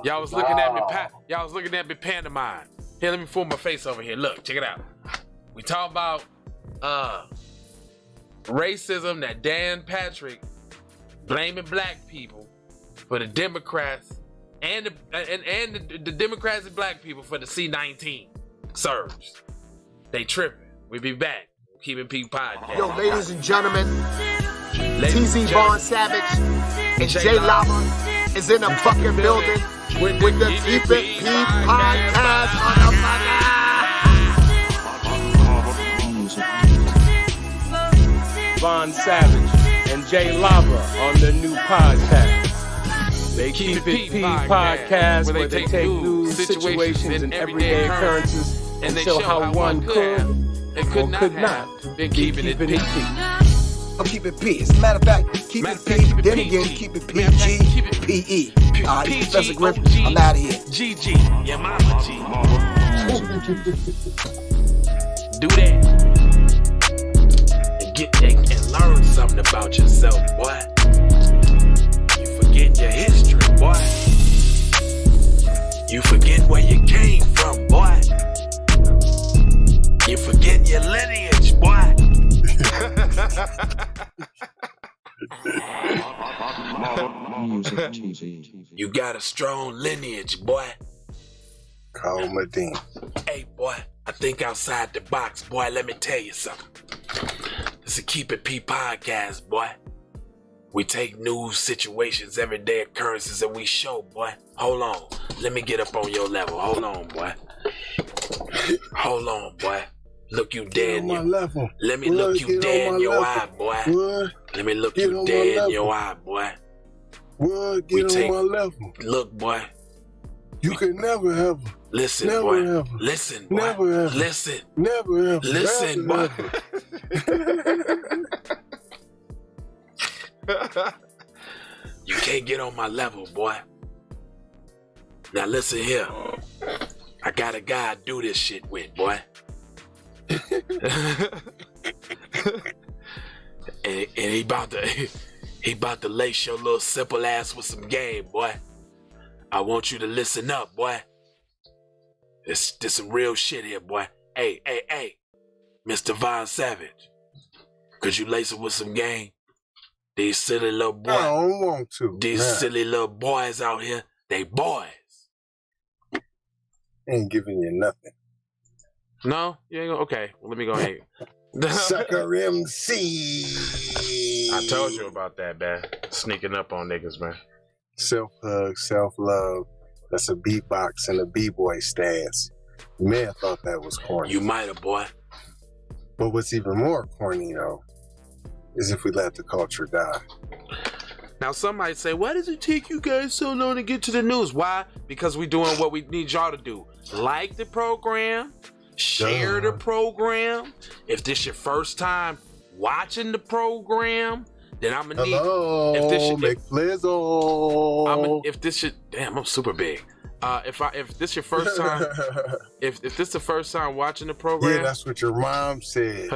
Y'all was looking at me. Y'all was looking at me pantomime. Here, let me fool my face over here. Look, check it out. We talk about racism that Dan Patrick blaming black people for the Democrats and the Democrats and black people for the C-19 surge. They tripping. We be back. Keeping P podcast. Yo, ladies and gentlemen, TZ Von Savage and J Lava is in the fucking building with the Keep It P podcast, motherfucker. Von Savage and J Lava on the new podcast. They Keep It P podcast where they take news, situations, and everyday occurrences and they show how one could and could not been keeping it P. I'm keeping P. As a matter of fact, keep it P. Then again, keep it PG, PE. Professor Griff, I'm out of here. GG, your mama G. Do that. And learn something about yourself, boy. You forgetting your history, boy. You forget where you came from, boy. You forgetting your lineage, boy. You got a strong lineage, boy. Call my dean. Hey, boy, I think outside the box, boy. Let me tell you something. It's a Keep It P podcast, boy. We take news, situations, everyday occurrences, and we show, boy. Hold on. Let me get up on your level. Hold on, boy. Hold on, boy. Look you dead in your level. Let me look you dead in your eye, boy. Let me look you dead in your eye, boy. What? Get on my level. Look, boy. You can never have. Listen, never boy. Ever. Listen, boy. Never ever. Listen. Never ever. Listen, never, boy. You can't get on my level, boy. Now listen here. I got a guy I do this shit with, boy. and he about to lace your little simple ass with some game, boy. I want you to listen up, boy. There's some real shit here, boy. Hey, Mr. Von Savage, could you lace it with some game? These silly little boys. I don't want to. These silly little boys out here, they boys. Ain't giving you nothing. No? You ain't gonna, okay, well, let me go ahead. Sucker MC. I told you about that, man. Sneaking up on niggas, man. Self-hug, self-love. That's a beatbox and a b-boy stance. You may have thought that was corny. You might have, boy. But what's even more corny, though, is if we let the culture die. Now, some might say, why does it take you guys so long to get to the news? Why? Because we're doing what we need y'all to do. Like the program. Share the program. If this your first time watching the program, then I'm gonna need. If this should, damn, I'm super big. If this your first time, if this the first time watching the program, yeah, that's what your mom said.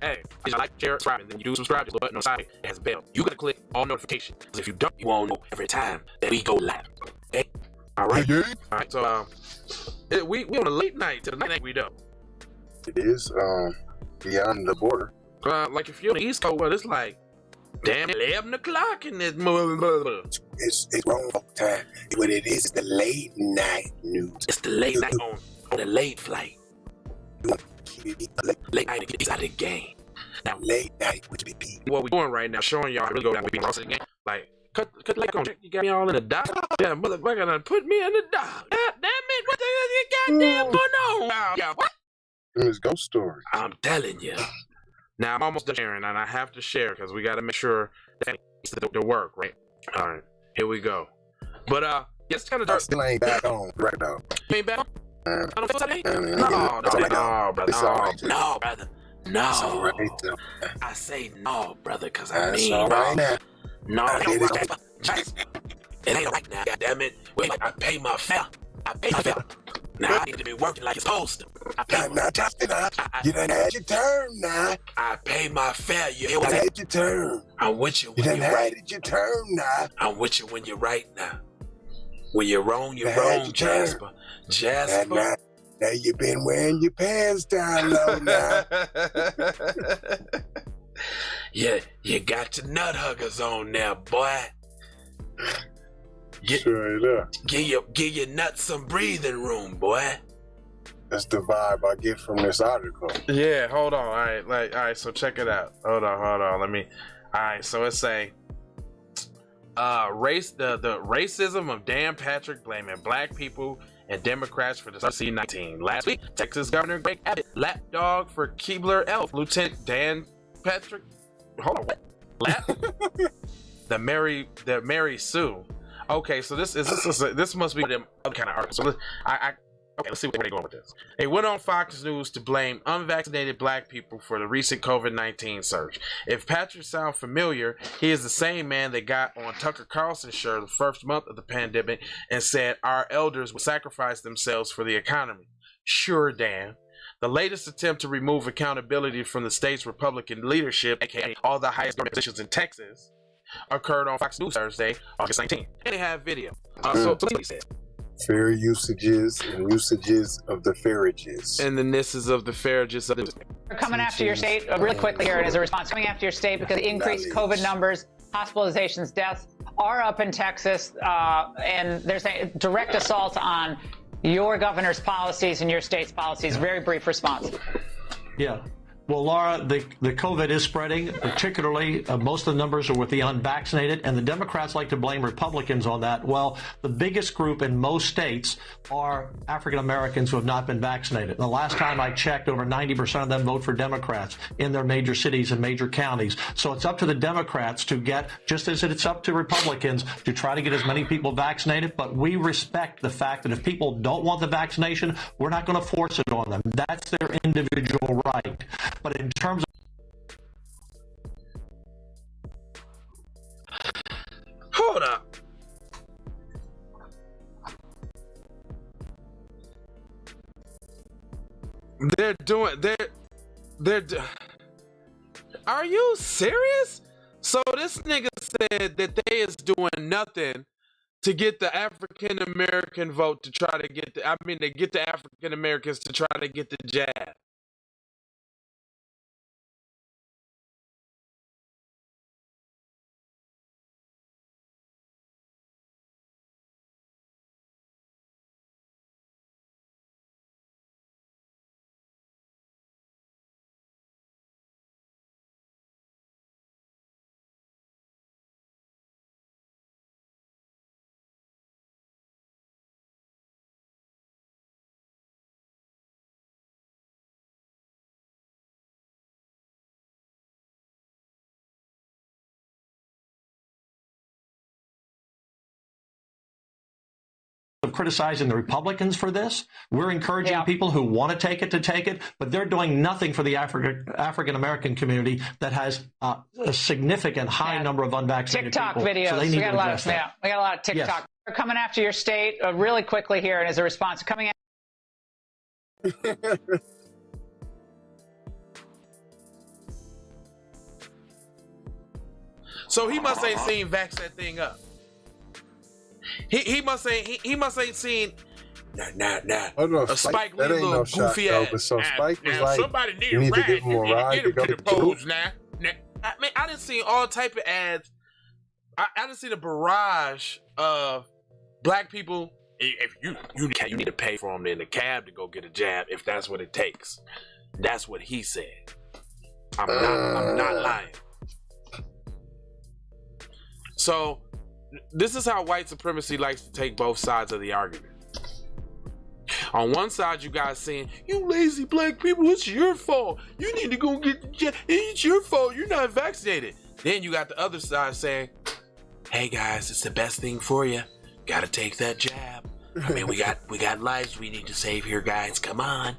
Hey, if you like, share, subscribe, and then you do subscribe. There's a button on the side that has a bell. You gotta click all notifications. Because if you don't, you won't know every time that we go live. Okay, all right, all right. So we on a late night to the night we do. It is beyond the border. Like if you're on the East Coast, well, it's like damn 11 o'clock in this mother. It's wrong time. What it is the late night news. It's the late night on the late flight. Late night to get out of the game. Now late night with BP. What we doing right now, showing y'all really go down with being lost in the game. Like cut like on you got me all in the dock. Yeah, motherfucker done put me in the dock. Damn it, what the hell you goddamn going on? Yeah, what? It's ghost story. I'm telling you. Now I'm almost done sharing, and I have to share because we got to make sure that it's the work, right? All right, here we go. But it's kind of dark. I still ain't back on right now. You ain't back on? No, brother. No. Right, I say no, brother, because I mean right no. It ain't right now. Goddammit. Wait, I pay my fare. Now I need to be working like it's supposed to. Now, Justin, you done had your turn now. I pay my fare. You hear You what done I'm saying? had your turn. I'm with you You when done you're right. had your turn now. I'm with you when you're right now. When you're wrong, you're You had wrong, your Jasper. turn. Jasper. Now you been wearing your pants down low now. Yeah, you got your nut huggers on now, boy. Straight up. Give your nuts some breathing room, boy. That's the vibe I get from this article. Yeah, hold on. All right, so check it out. Hold on. All right, so it's saying the racism of Dan Patrick blaming black people and Democrats for the C-19. Last week, Texas Governor Greg Abbott lapdog for Keebler Elf. Lieutenant Dan Patrick. Hold on, what? The Mary Sue. Okay, so this must be them other kind of article. So okay, let's see where they're going with this. They went on Fox News to blame unvaccinated black people for the recent COVID-19 surge. If Patrick sounds familiar, he is the same man that got on Tucker Carlson's show the first month of the pandemic and said our elders would sacrifice themselves for the economy. Sure, Dan. The latest attempt to remove accountability from the state's Republican leadership, aka all the highest positions in Texas, occurred on Fox News Thursday, August 19th. And they have video. So what he said. Fair usages and usages of the farages. And the nisses of the farages of the... We're coming after your state really quickly here, and as a response, coming after your state because the increased COVID numbers, hospitalizations, deaths are up in Texas, and there's a direct assault on your governor's policies and your state's policies. Very brief response. Yeah. Well, Laura, the COVID is spreading, particularly most of the numbers are with the unvaccinated, and the Democrats like to blame Republicans on that. Well, the biggest group in most states are African Americans who have not been vaccinated. The last time I checked, over 90% of them vote for Democrats in their major cities and major counties. So it's up to the Democrats to get, just as it's up to Republicans, to try to get as many people vaccinated. But we respect the fact that if people don't want the vaccination, we're not going to force it on them. That's their individual right. But in terms of... Hold up. Are you serious? So this nigga said that they is doing nothing to get the African American vote to try to get to get the African Americans to try to get the jab. of criticizing the Republicans for this. We're encouraging people who want to take it, but they're doing nothing for the African-American community that has a significant high number of unvaccinated TikTok people. videos. So they need we got to address that. We got a lot of TikTok. Yes. We're coming after your state really quickly here, and as a response, coming So he must ain't seen Vax that thing up. He must ain't seen nah. Oh, no, Spike Lee that ain't little no shot, goofy though, ass. but so Spike was like, somebody need you a need to ride. give him a ride Get to him go to the to polls Duke. now. I done seen all type of ads. I done seen a barrage of black people. If you need to pay for them in the cab to go get a jab, if that's what it takes. That's what he said. I'm not lying. So this is how white supremacy likes to take both sides of the argument. On one side, you guys saying, you lazy black people, it's your fault. You need to go get the jab. It's your fault. You're not vaccinated. Then you got the other side saying, hey guys, it's the best thing for you. Gotta take that jab. I mean, we got lives we need to save here, guys. Come on.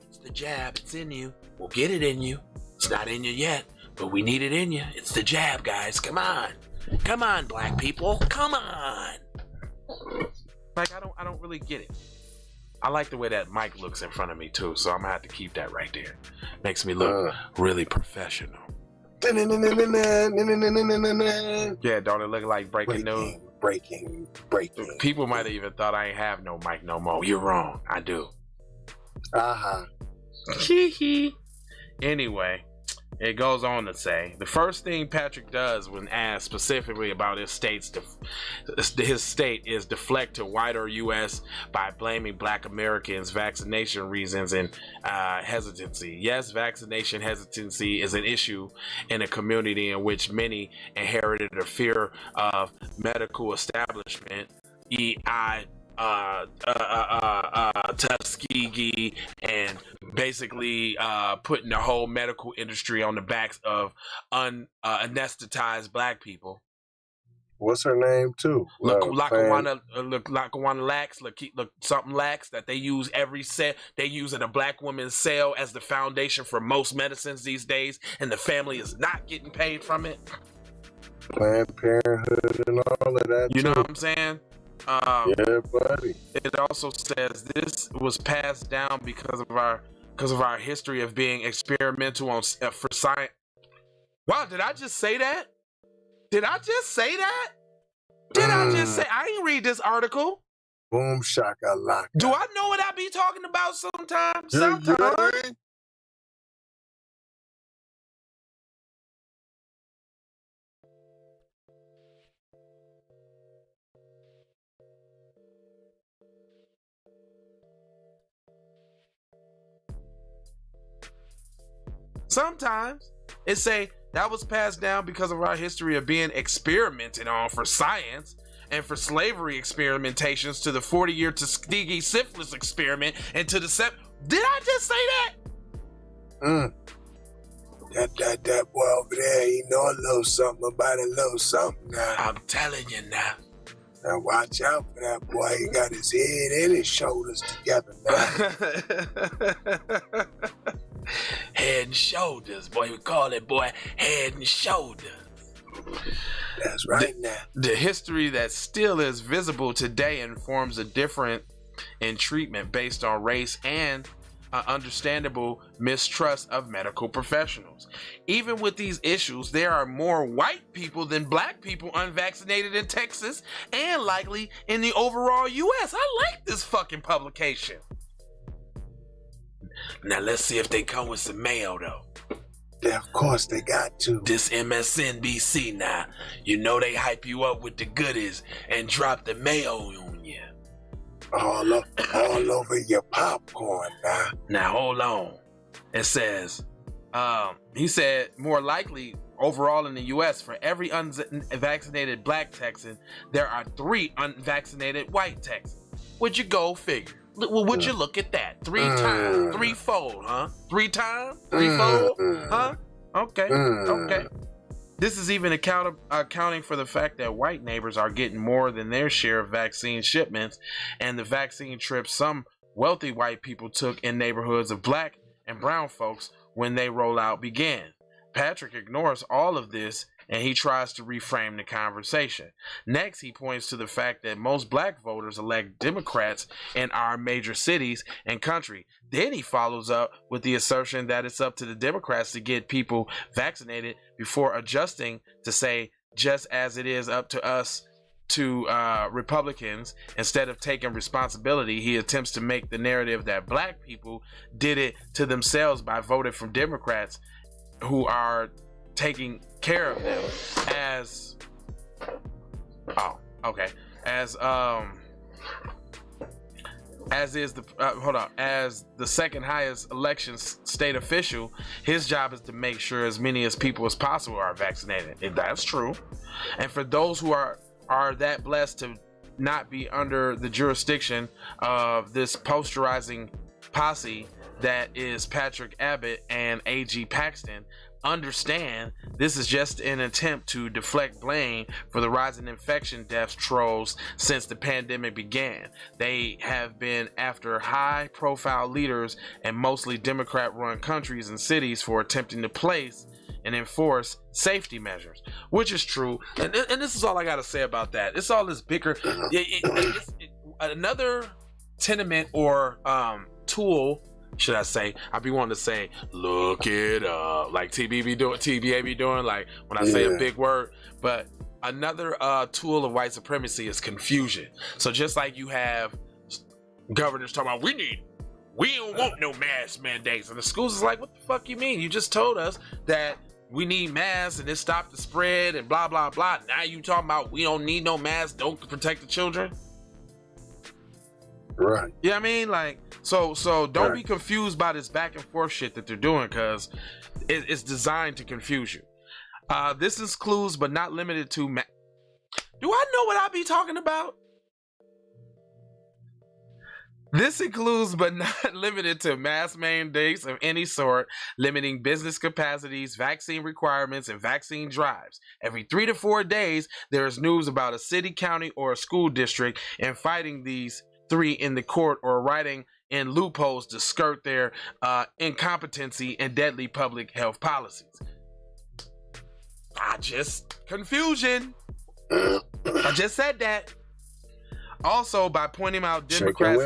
It's the jab. It's in you. We'll get it in you. It's not in you yet, but we need it in you. It's the jab, guys. Come on. Come on, black people. Come on. Like, I don't really get it. I like the way that mic looks in front of me too, so I'm gonna have to keep that right there. Makes me look really professional. Yeah, don't it look like breaking news? Breaking. People might have even thought I ain't have no mic no more. You're wrong. I do. Anyway, it goes on to say the first thing Patrick does when asked specifically about his state is deflect to wider U.S. by blaming Black Americans' vaccination reasons and hesitancy. Yes, vaccination hesitancy is an issue in a community in which many inherited a fear of medical establishment, Tuskegee, and basically putting the whole medical industry on the backs of anesthetized Black people. What's her name too? Lackawanna Lax, something Lax that they use every cell. They use in a Black woman's cell as the foundation for most medicines these days, and the family is not getting paid from it. Planned Parenthood and all of that. You know what I'm saying? Yeah, buddy. It also says this was passed down because of our history of being experimental on for science. Wow, did I just say that? Did I just say that? I ain't read this article. Boom shakalaka. Do I know what I be talking about sometimes? Yeah. Sometimes it say that was passed down because of our history of being experimented on for science and for slavery experimentations to the 40-year Tuskegee syphilis experiment and to the Did I just say that? That boy over there, he know a little something about a little something now. I'm telling you now. Now watch out for that boy. He got his head and his shoulders together now. Head and shoulders, boy. We call it, boy, head and shoulders. That's right now. The history that still is visible today informs a difference in treatment based on race and understandable mistrust of medical professionals. Even with these issues, there are more white people than Black people unvaccinated in Texas and likely in the overall U.S. I like this fucking publication. Now let's see if they come with some mayo though. Yeah, of course they got to. This MSNBC now, you know they hype you up with the goodies and drop the mayo on you. All over your popcorn now. Now hold on. It says, he said more likely overall in the U.S. for every unvaccinated Black Texan, there are 3 unvaccinated white Texans. Would you go figure? Would you look at that? 3 times, 3-fold, huh? 3 times, 3-fold, huh? Okay. This is even accounting for the fact that white neighbors are getting more than their share of vaccine shipments and the vaccine trips some wealthy white people took in neighborhoods of Black and brown folks when they rollout began. Patrick ignores all of this and he tries to reframe the conversation. Next, he points to the fact that most Black voters elect Democrats in our major cities and country. Then he follows up with the assertion that it's up to the Democrats to get people vaccinated before adjusting to say, just as it is up to us to Republicans. Instead of taking responsibility, he attempts to make the narrative that Black people did it to themselves by voting for Democrats who are taking care of them as the second highest election state official. His job is to make sure as many as people as possible are vaccinated. If that's true. And for those who are that blessed to not be under the jurisdiction of this posterizing posse that is Patrick Abbott and A.G. Paxton, understand this is just an attempt to deflect blame for the rising infection deaths trolls since the pandemic began. They have been after high profile leaders in mostly Democrat run countries and cities for attempting to place and enforce safety measures, which is true. And this is all I got to say about that. It's all this bicker. Another tenement or tool, should I say? I be wanting to say, look it up, like TBA be doing, like when I say a big word. But another tool of white supremacy is confusion. So just like you have governors talking about, we don't want no mask mandates, and the schools is like, what the fuck you mean? You just told us that we need masks and it stopped the spread and blah blah blah. Now you talking about we don't need no masks, don't protect the children. Right. Yeah, I mean, like, so don't be confused by this back and forth shit that they're doing, because it's designed to confuse you. This includes, but not limited to, do I know what I be talking about? This includes, but not limited to, mask mandates of any sort, limiting business capacities, vaccine requirements, and vaccine drives. Every 3 to 4 days, there is news about a city, county, or a school district and fighting these three in the court or writing in loopholes to skirt their incompetency and deadly public health policies. Confusion. I just said that. Also, by pointing out Democrats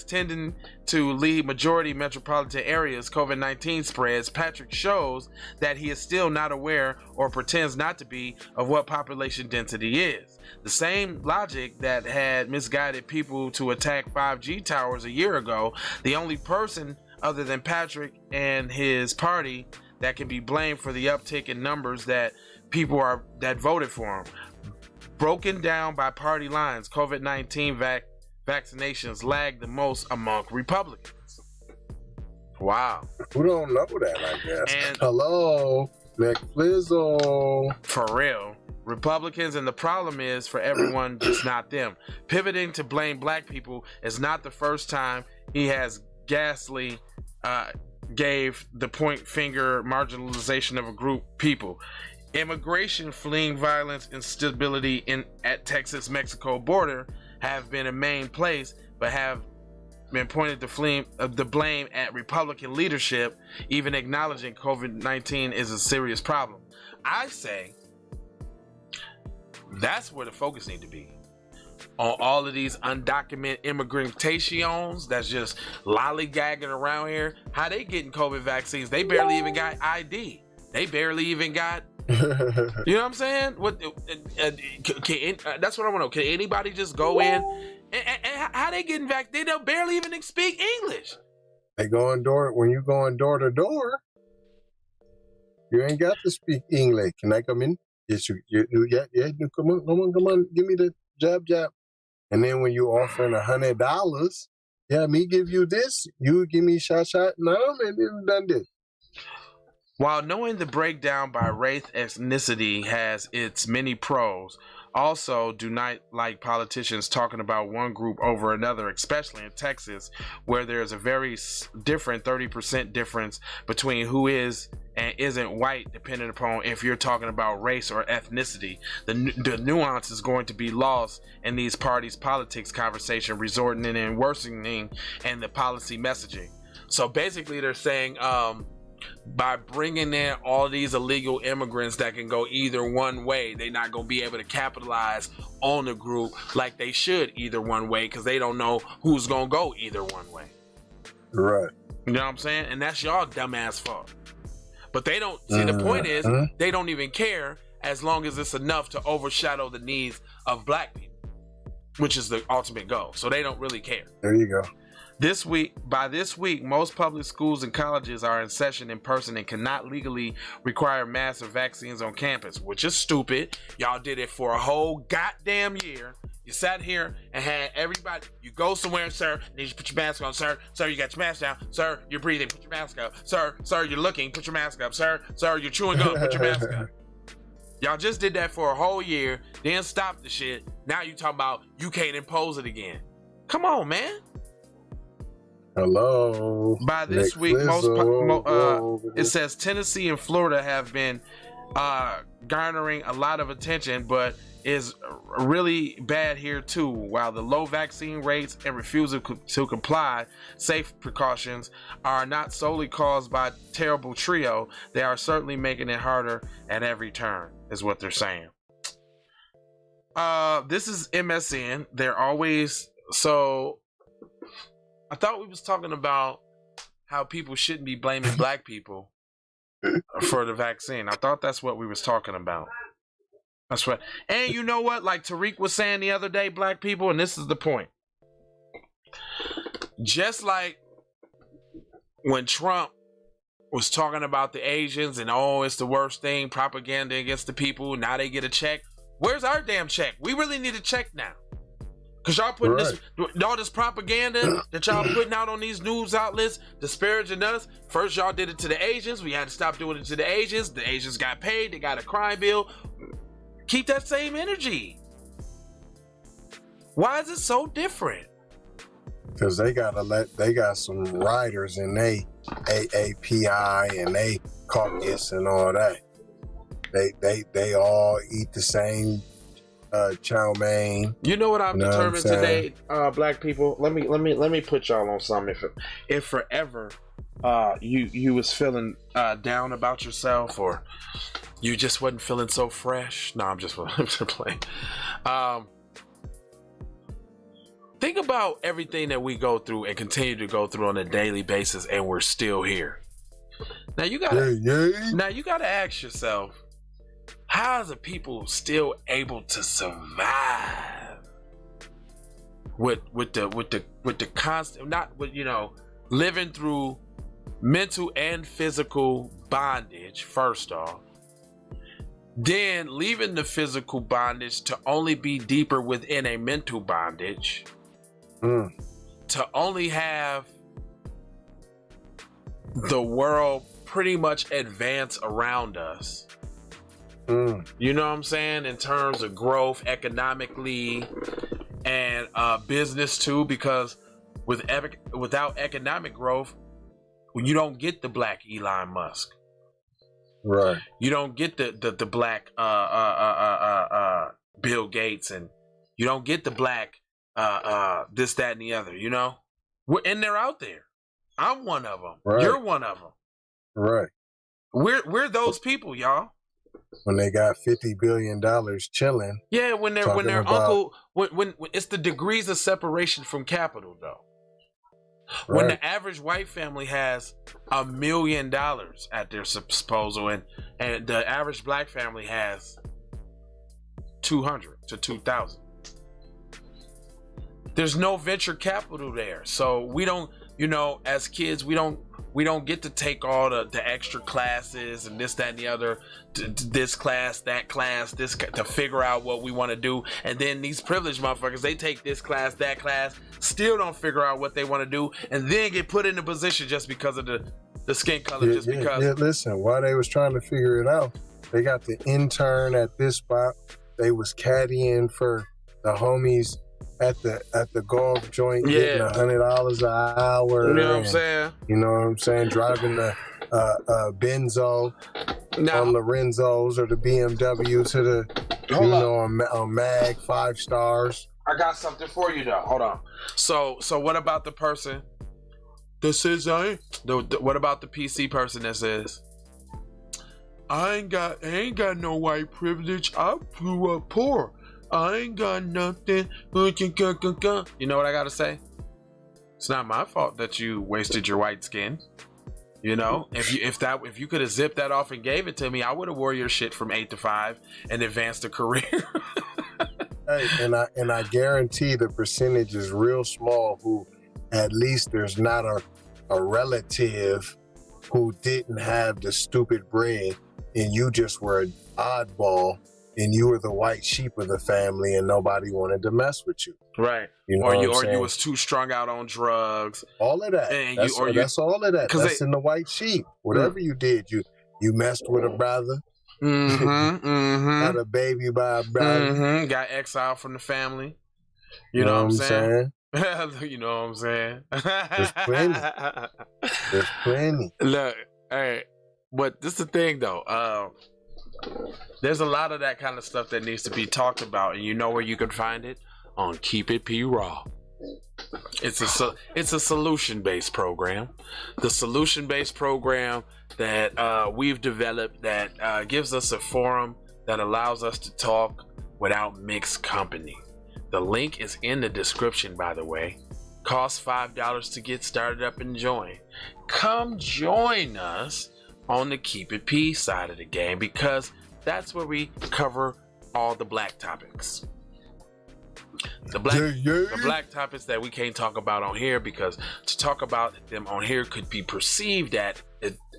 tending to lead majority metropolitan areas COVID-19 spreads, Patrick shows that he is still not aware or pretends not to be of what population density is. The same logic that had misguided people to attack 5G towers a year ago, the only person other than Patrick and his party that can be blamed for the uptick in numbers that people that voted for him. Broken down by party lines, COVID-19 vaccinations lag the most among Republicans. Wow. Who don't know that, I guess? And hello, McFlizzle. For real. Republicans, and the problem is for everyone, just not them. Pivoting to blame black people is not the first time he has ghastly gave the point finger marginalization of a group people. Immigration, fleeing violence, instability at Texas-Mexico border have been a main place, but have been pointed the blame at Republican leadership, even acknowledging COVID-19 is a serious problem. I say that's where the focus needs to be. On all of these undocumented immigrations that's just lollygagging around here. How they getting COVID vaccines? They barely even got ID. They barely even got, you know what I'm saying? That's what I want to know. Can anybody just go in and how they getting vaccinated? They don't barely even speak English. They going when you going door to door, you ain't got to speak English. Can I come in? Yes, you come on, give me the jab. And then when you offering $100, me give you this, you give me shot, no, man, you done this. While knowing the breakdown by race ethnicity has its many pros, also do not like politicians talking about one group over another, especially in Texas, where there's a very different 30% difference between who is and isn't white, depending upon if you're talking about race or ethnicity. The nuance is going to be lost in these parties' politics conversation, resorting and worsening and the policy messaging. So basically they're saying, by bringing in all these illegal immigrants that can go either one way, they're not going to be able to capitalize on the group like they should either one way, because they don't know who's going to go either one way. Right. You know what I'm saying? And that's y'all dumbass fault. But they don't see, the point is they don't even care as long as it's enough to overshadow the needs of black people, which is the ultimate goal. So they don't really care. There you go. By this week, most public schools and colleges are in session in person and cannot legally require masks or vaccines on campus, which is stupid. Y'all did it for a whole goddamn year. You sat here and had everybody, you go somewhere, sir, need you to put your mask on, sir, you got your mask down, sir, you're breathing, put your mask up, sir, you're looking, put your mask up, sir, you're chewing gum, put your mask up. Y'all just did that for a whole year, then stopped the shit. Now you talking about you can't impose it again. Come on, man. Hello. By this week, it says Tennessee and Florida have been garnering a lot of attention, but is really bad here too. While the low vaccine rates and refusal to comply safe precautions are not solely caused by terrible trio, they are certainly making it harder at every turn, is what they're saying. This is MSN. They're always So I thought we was talking about how people shouldn't be blaming black people for the vaccine. I thought that's what we was talking about. That's what. And you know what? Like Tariq was saying the other day, black people, and this is the point. Just like when Trump was talking about the Asians and it's the worst thing, propaganda against the people, now they get a check. Where's our damn check? We really need a check now. Because y'all putting all this propaganda that y'all putting out on these news outlets, disparaging us. First y'all did it to the Asians. We had to stop doing it to the Asians. The Asians got paid. They got a crime bill. Keep that same energy. Why is it so different? Because they got some riders in they AAPI and they caucus and all that. They all eat the same chow mein. You know what I'm determined today, black people. Let me put y'all on something. If forever you was feeling down about yourself, or you just wasn't feeling so fresh. No, I'm just playing. Think about everything that we go through and continue to go through on a daily basis, and we're still here. Now you gotta ask yourself, how is the people still able to survive with the constant, not with, living through mental and physical bondage, first off, then leaving the physical bondage to only be deeper within a mental bondage, to only have the world pretty much advance around us. You know what I'm saying? In terms of growth economically and business too, because without economic growth, you don't get the black Elon Musk. Right. You don't get the black Bill Gates, and you don't get the black this, that, and the other, and they're out there. I'm one of them. Right. You're one of them. Right. We're those people, y'all. When they got $50 billion chilling. Yeah, when their uncle, when it's the degrees of separation from capital, though. Right. When the average white family has $1 million at their disposal, and the average black family has 200 to 2,000. There's no venture capital there, so we don't. As kids, we don't get to take all the extra classes and this, that, and the other, this class, that class, this to figure out what we want to do. And then these privileged motherfuckers, they take this class, that class, still don't figure out what they want to do, and then get put in a position just because of the skin color. Yeah, listen, while they was trying to figure it out, they got the intern at this spot. They was caddying for the homies at the golf joint, getting $100 an hour. You know what I'm saying? You know what I'm saying? Driving the Benzo on the Renzos or the BMW to the, on Mag 5 stars. I got something for you though. Hold on. So what about the person that says what about the PC person that says, I ain't got no white privilege. I grew up poor. I ain't got nothing. You know what I gotta say? It's not my fault that you wasted your white skin. If you could have zipped that off and gave it to me, I would have wore your shit from 8 to 5 and advanced a career. Hey, and I guarantee the percentage is real small who at least there's not a relative who didn't have the stupid bread and you just were an oddball. And you were the white sheep of the family, and nobody wanted to mess with you. Right. You was too strung out on drugs. All of that. That's all of that. That's in the white sheep. Whatever you did, you messed with a brother. Had a baby by a brother. Got exiled from the family. You know what I'm saying? You know what I'm saying? There's plenty. There's plenty. Look, hey, but this is the thing though. There's a lot of that kind of stuff that needs to be talked about, and you know where you can find it? On Keep It P Raw. It's a solution-based program. The solution-based program that we've developed that gives us a forum that allows us to talk without mixed company. The link is in the description, by the way. Costs $5 to get started up and join. Come join us on the Keep It P side of the game, because that's where we cover all the black topics. The black topics that we can't talk about on here, because to talk about them on here could be perceived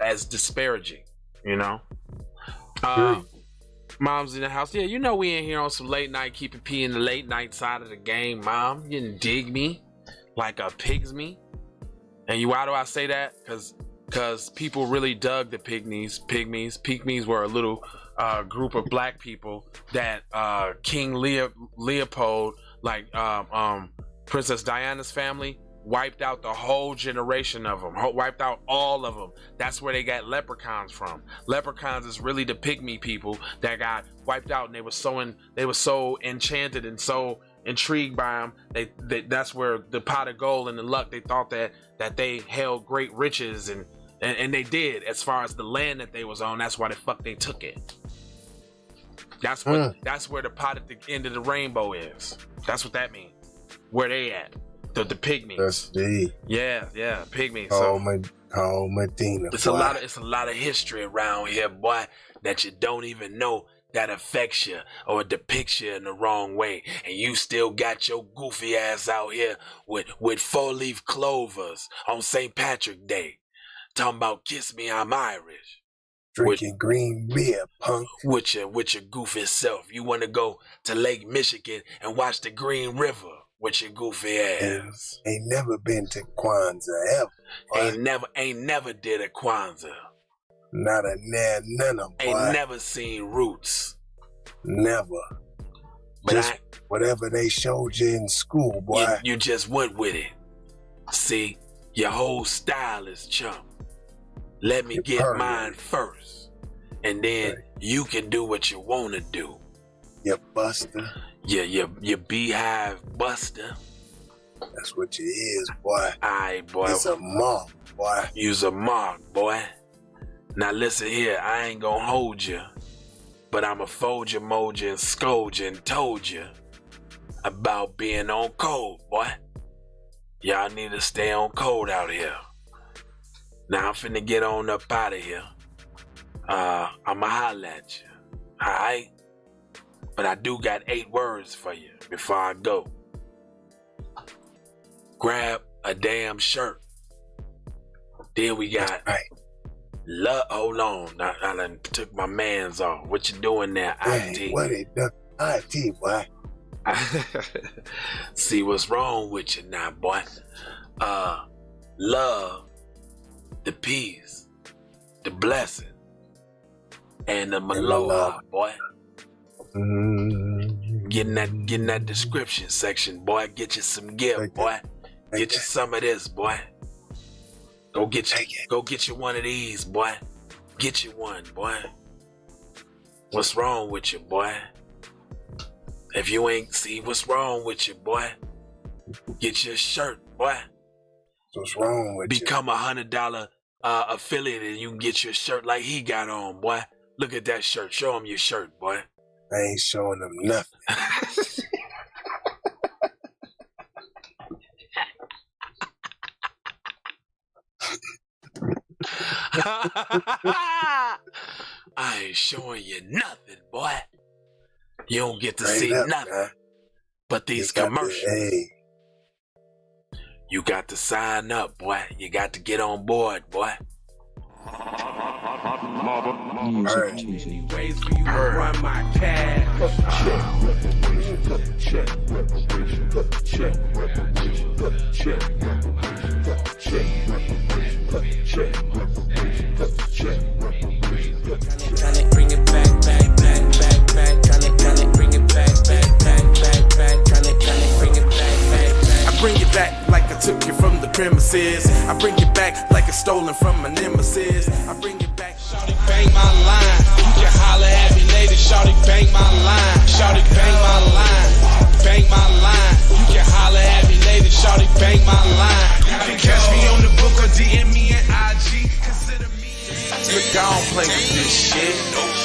as disparaging, you know. Mom's in the house. Yeah, you know we in here on some late night Keep It P in the late night side of the game. Mom, you didn't dig me like a pigs me. And why do I say that? Because people really dug the pygmies. Pygmies were a little group of black people that King Leopold, like Princess Diana's family, wiped out the whole generation of them, wiped out all of them. That's where they got leprechauns from. Leprechauns is really the pygmy people that got wiped out, and they were so enchanted and so intrigued by them. That's where the pot of gold and the luck, they thought that they held great riches, and they did, as far as the land that they was on. That's why the fuck they took it. That's where the pot at the end of the rainbow is. That's what that means. Where they at. The pygmies. That's deep. Yeah, pygmies. Oh, Medina. It's a lot of history around here, boy, that you don't even know, that affects you or depicts you in the wrong way, and you still got your goofy ass out here with 4-leaf clovers on St. Patrick's Day, talking about kiss me, I'm Irish. Drinking green beer, punk. With your goofy self. You want to go to Lake Michigan and watch the Green River with your goofy ass. Ain't never been to Kwanzaa ever. Boy. Ain't never did a Kwanzaa. Not a none of them. Ain't never seen Roots. Never. But just whatever they showed you in school, boy. You just went with it. See, your whole style is chump. Let me get mine first, and then you can do what you want to do. You buster. You beehive buster. That's what you is, boy. Aight, boy. It's a mark, boy. You's a mark, boy. Now listen here, I ain't gonna hold you, but I'ma fold you, mold you, and scold you, and told you about being on code, boy. Y'all need to stay on code out here. Now I'm finna get on up out of here. I'ma holla at you, alright? But I do got 8 words for you before I go. Grab a damn shirt. Then we got love. Hold on, I done took my mans off. What you doing there, IT? What it do? IT, boy. See what's wrong with you now, boy. Love, the peace, the blessing, and the maloha, boy. Get in that description section, boy. Get you some gift, boy. Get you some of this, boy. Go get you one of these, boy. Get you one, boy. What's wrong with you, boy? If you ain't see what's wrong with you, boy, get your shirt, boy. What's wrong with Become $100 affiliate, and you can get your shirt like he got on, boy. Look at that shirt. Show him your shirt, boy. I ain't showing them nothing. I ain't showing you nothing, boy. You don't get to see nothing but these commercials. You got to sign up, boy. You got to get on board, boy. Ways for you to run my cash. Tryna bring it back. Tryna bring it back. Tryna bring it back. I bring it back like I took you from the premises. I bring it back like it's stolen from my nemesis. I bring it back. Shawty bang my line. You can holler at me later. Shawty bang my line. Shawty bang my line. Bang my line. You can holler at me later. Shawty bang my line. You can catch me on the book or DM me at IG. Consider me. Look, I don't play with this shit.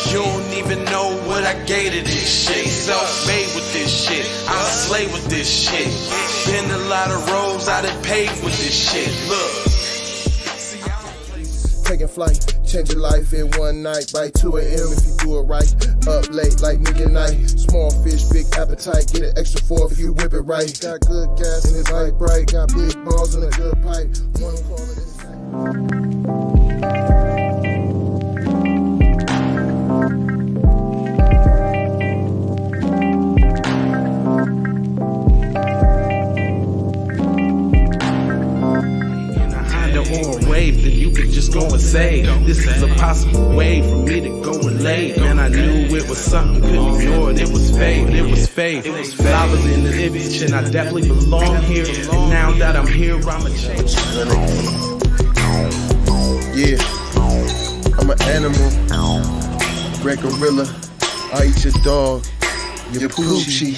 You don't even know what I gave to this shit. Self-made with this shit. I'm play with this shit. Been a lot of roads I done paved with this shit. Look. Taking flight, change your life in one night. By 2 a.m. if you do it right. Up late like midnight. Small fish, big appetite. Get an extra 4 if you whip it right. Got good gas and it's light bright. Got big balls and a good pipe. One call it or a wave, then you could just go and say, this is a possible way for me to go and lay. Man, I knew it was something, couldn't ignore it. It was faith, it was faith. I was in the bitch and I definitely belong here. And now that I'm here, I'ma change. Yeah, I'm an animal, red gorilla. I eat your dog, your poochie.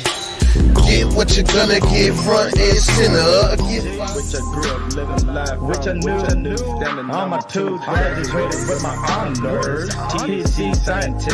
Get what you're gonna get, front and center. Get which I grew up living life, which I knew. Standing on my tooth, graduated with my honors. TC scientist.